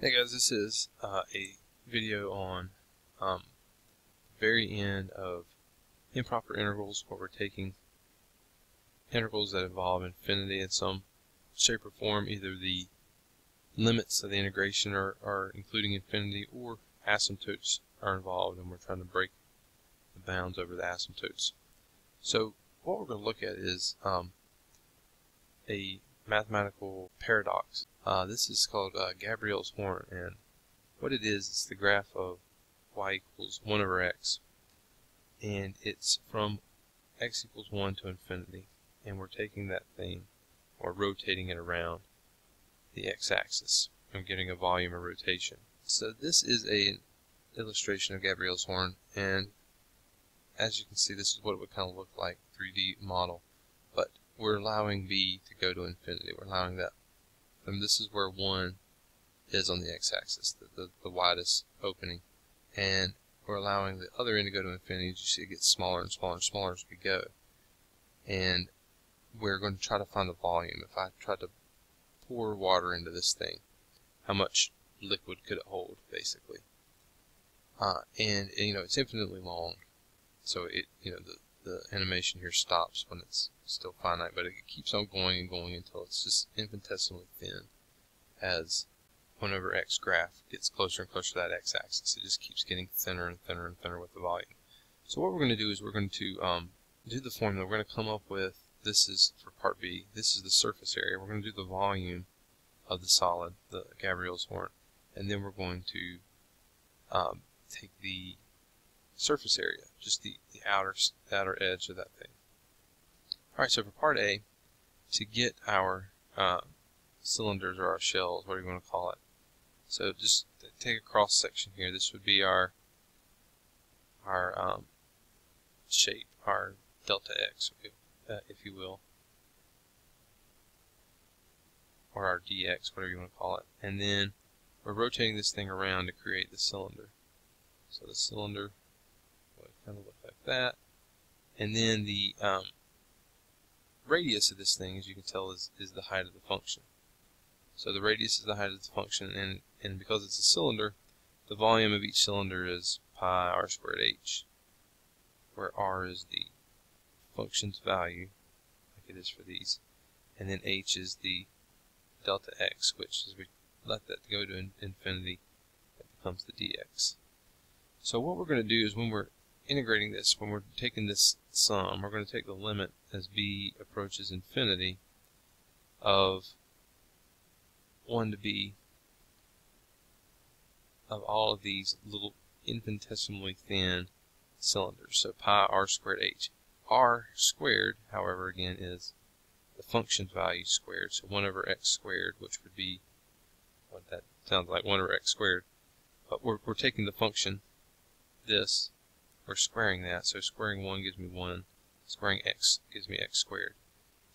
Hey guys, this is a video on very end of improper integrals, where we're taking integrals that involve infinity in some shape or form. Either the limits of the integration are including infinity, or asymptotes are involved, and we're trying to break the bounds over the asymptotes. So what we're going to look at is a mathematical paradox. This is called Gabriel's horn, and what it is the graph of y equals 1 over x, and it's from x equals 1 to infinity, and we're taking that thing or rotating it around the x-axis and getting a volume of rotation. So this is an illustration of Gabriel's horn, and as you can see, this is what it would kind of look like, 3D model, but we're allowing b to go to infinity. We're allowing that, and this is where 1 is on the x-axis, the widest opening, and we're allowing the other end to go to infinity. As you see, it gets smaller and smaller and smaller as we go, and we're going to try to find the volume. If I tried to pour water into this thing, how much liquid could it hold, basically? And you know, it's infinitely long, so it, you know, the animation here stops when it's still finite, but it keeps on going and going until it's just infinitesimally thin. As 1 over x graph gets closer and closer to that x-axis, it just keeps getting thinner and thinner and thinner with the volume. So what we're going to do is we're going to do the formula. We're going to come up with, this is for part B, this is the surface area. We're going to do the volume of the solid, the Gabriel's horn, and then we're going to take the surface area, just the outer edge of that thing. Alright, so for part A, to get our cylinders or our shells, whatever you want to call it, so just take a cross section here. This would be our shape, our delta x, if you will, or our dx, whatever you want to call it. And then we're rotating this thing around to create the cylinder. So the cylinder would kind of look like that. And then the radius of this thing, as you can tell, is the height of the function. So the radius is the height of the function, and because it's a cylinder, the volume of each cylinder is pi r squared h, where r is the function's value, like it is for these, and then h is the delta x, which, as we let that go to infinity, it becomes the dx. So what we're going to do is, when we're integrating this, when we're taking this sum, we're going to take the limit as b approaches infinity of 1 to b of all of these little infinitesimally thin cylinders. So pi r squared h. R squared, however, again, is the function's value squared. So 1 over x squared, which would be, what that sounds like, 1 over x squared. But we're taking the function, this, we're squaring that. So squaring 1 gives me 1. Squaring x gives me x squared.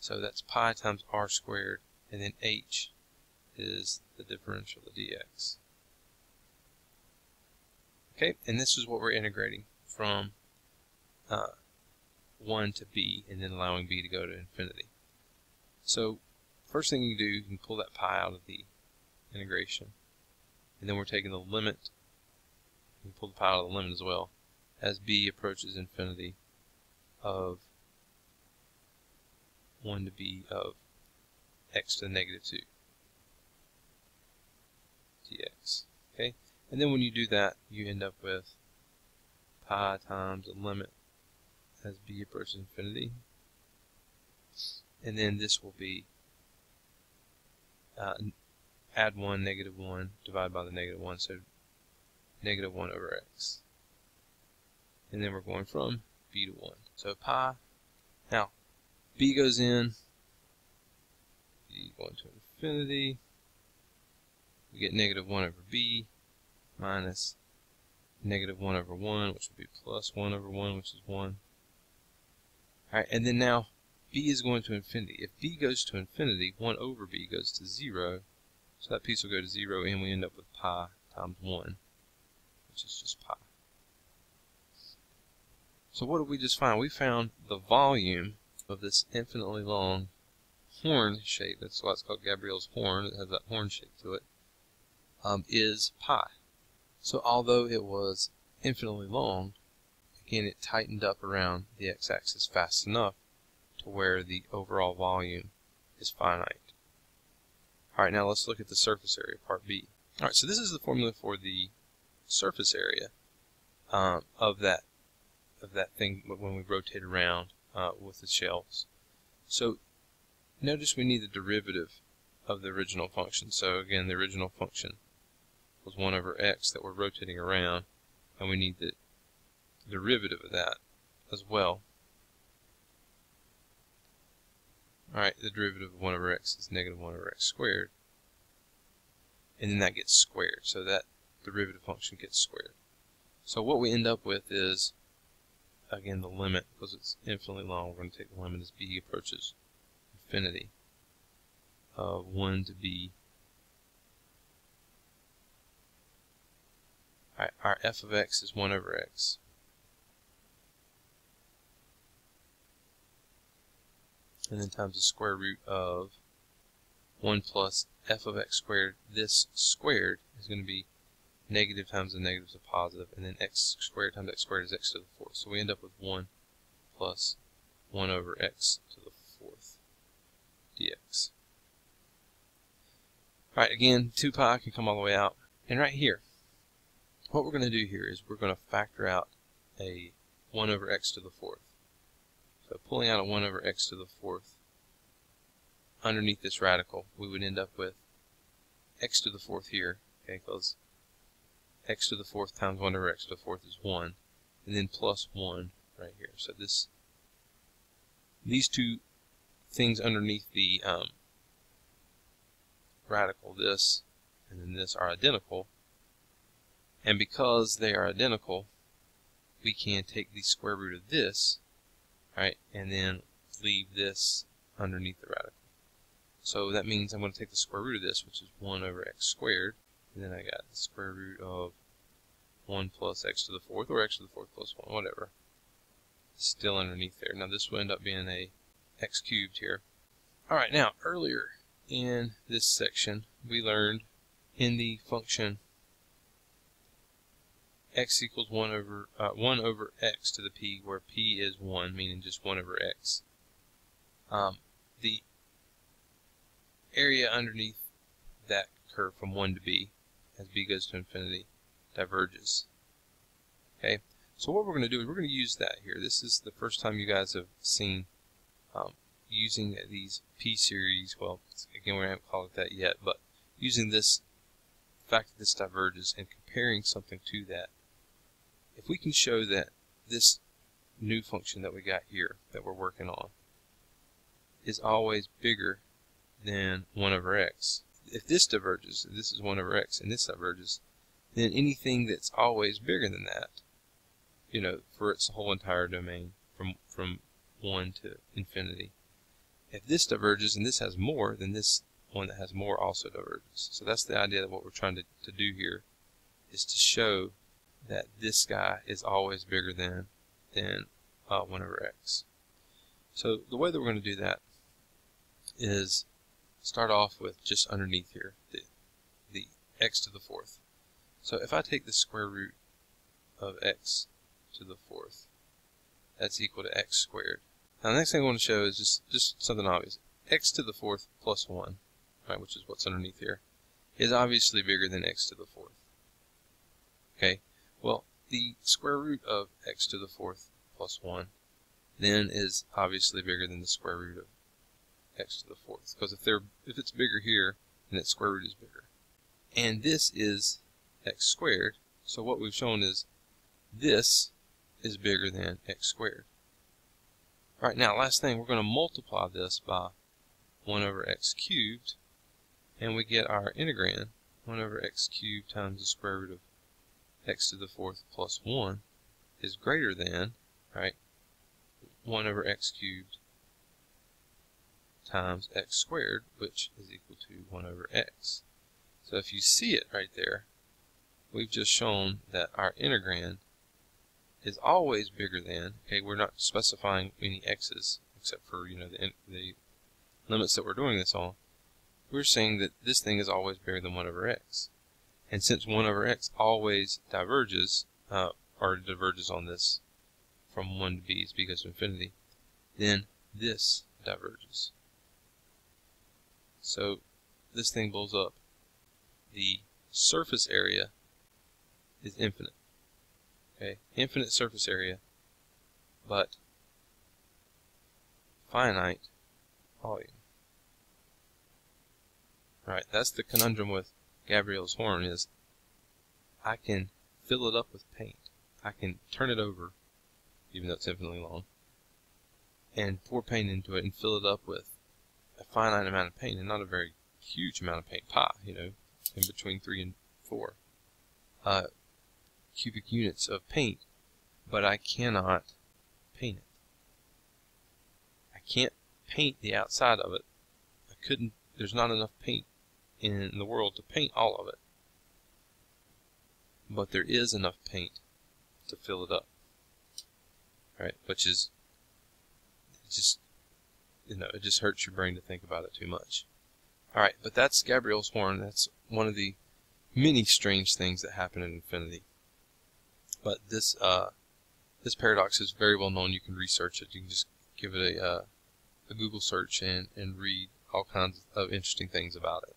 So that's pi times r squared, and then h is the differential of dx. Okay, and this is what we're integrating from 1 to b, and then allowing b to go to infinity. So first thing you do, you can pull that pi out of the integration, and then we're taking the limit. You can pull the pi out of the limit as well, as b approaches infinity of 1 to b of x to the negative 2 dx. Okay, and then when you do that, you end up with pi times the limit as b approaches infinity, and then this will be add 1, negative 1, divided by the negative 1, so negative 1 over x. And then we're going from b to 1. So pi, now b goes in, b going to infinity, we get negative 1 over b minus negative 1 over 1, which would be plus 1 over 1, which is 1. Alright, and then now b is going to infinity. If b goes to infinity, 1 over b goes to 0, so that piece will go to 0, and we end up with pi times 1, which is just pi. So what did we just find? We found the volume of this infinitely long horn shape. That's why it's called Gabriel's horn. It has that horn shape to it. is pi. So although it was infinitely long, again, it tightened up around the x-axis fast enough to where the overall volume is finite. Alright, now let's look at the surface area, part B. Alright, so this is the formula for the surface area of that thing when we rotate around with the shells. So notice we need the derivative of the original function. So again, the original function was 1 over x that we're rotating around, and we need the derivative of that as well. Alright, the derivative of 1 over x is negative 1 over x squared, and then that gets squared, so that derivative function gets squared. So what we end up with is, again, the limit, because it's infinitely long, we're going to take the limit as b approaches infinity of 1 to b. Alright, our f of x is 1 over x. And then times the square root of 1 plus f of x squared. This squared is going to be negative times the negative is a positive, and then x squared times x squared is x to the fourth. So we end up with 1 plus 1 over x to the fourth dx. Alright, again, 2 pi can come all the way out. And right here, what we're going to do here is we're going to factor out a 1 over x to the fourth. So pulling out a 1 over x to the fourth underneath this radical, we would end up with x to the fourth here, okay, because x to the fourth times 1 over x to the fourth is 1, and then plus 1 right here. So these two things underneath the radical, this and then this, are identical, and because they are identical, we can take the square root of this, right, and then leave this underneath the radical. So that means I'm going to take the square root of this, which is 1 over x squared, and then I got the square root of 1 plus x to the fourth, or x to the fourth plus 1, whatever, still underneath there. Now this will end up being a x cubed here. Alright, now earlier in this section we learned in the function x equals 1 over x to the p, where p is 1, meaning just 1 over x. The area underneath that curve from 1 to b, as b goes to infinity, diverges. Okay, so what we're going to do is we're going to use that here. This is the first time you guys have seen using these p-series. Well, again, we haven't called it that yet, but using this fact that this diverges and comparing something to that. If we can show that this new function that we got here that we're working on is always bigger than 1 over x. If this diverges, if this is 1 over x and this diverges, then anything that's always bigger than that, you know, for its whole entire domain from 1 to infinity, if this diverges and this has more, then this one that has more also diverges. So that's the idea that what we're trying to do here is to show that this guy is always bigger than 1 over x. So the way that we're going to do that is start off with just underneath here, the x to the fourth. So if I take the square root of x to the fourth, that's equal to x squared. Now the next thing I want to show is just something obvious. X to the fourth plus 1, right, which is what's underneath here, is obviously bigger than x to the fourth. Okay, well, the square root of x to the fourth plus 1 then is obviously bigger than the square root of x to the fourth, because if it's bigger here, then its square root is bigger. And this is x squared, so what we've shown is this is bigger than x squared. Alright, now last thing, we're going to multiply this by 1 over x cubed, and we get our integrand, 1 over x cubed times the square root of x to the fourth plus 1 is greater than, right, 1 over x cubed times x squared, which is equal to 1 over x. So if you see it right there, we've just shown that our integrand is always bigger than, okay, we're not specifying any x's except for, you know, the limits that we're doing this on. We're saying that this thing is always bigger than 1 over x. And since 1 over x always diverges, or diverges on this from 1 to b as b goes to infinity, then this diverges. So this thing blows up. The surface area is infinite. Okay, infinite surface area, but finite volume. Right, that's the conundrum with Gabriel's horn, is I can fill it up with paint. I can turn it over, even though it's infinitely long, and pour paint into it and fill it up with a finite amount of paint, and not a very huge amount of paint, pi, in between 3 and 4 cubic units of paint, but I cannot paint it. I can't paint the outside of it. There's not enough paint in the world to paint all of it, but there is enough paint to fill it up, right? Which is just, it just hurts your brain to think about it too much. Alright, but that's Gabriel's horn. That's one of the many strange things that happen in infinity. But this paradox is very well known. You can research it. You can just give it a Google search and read all kinds of interesting things about it.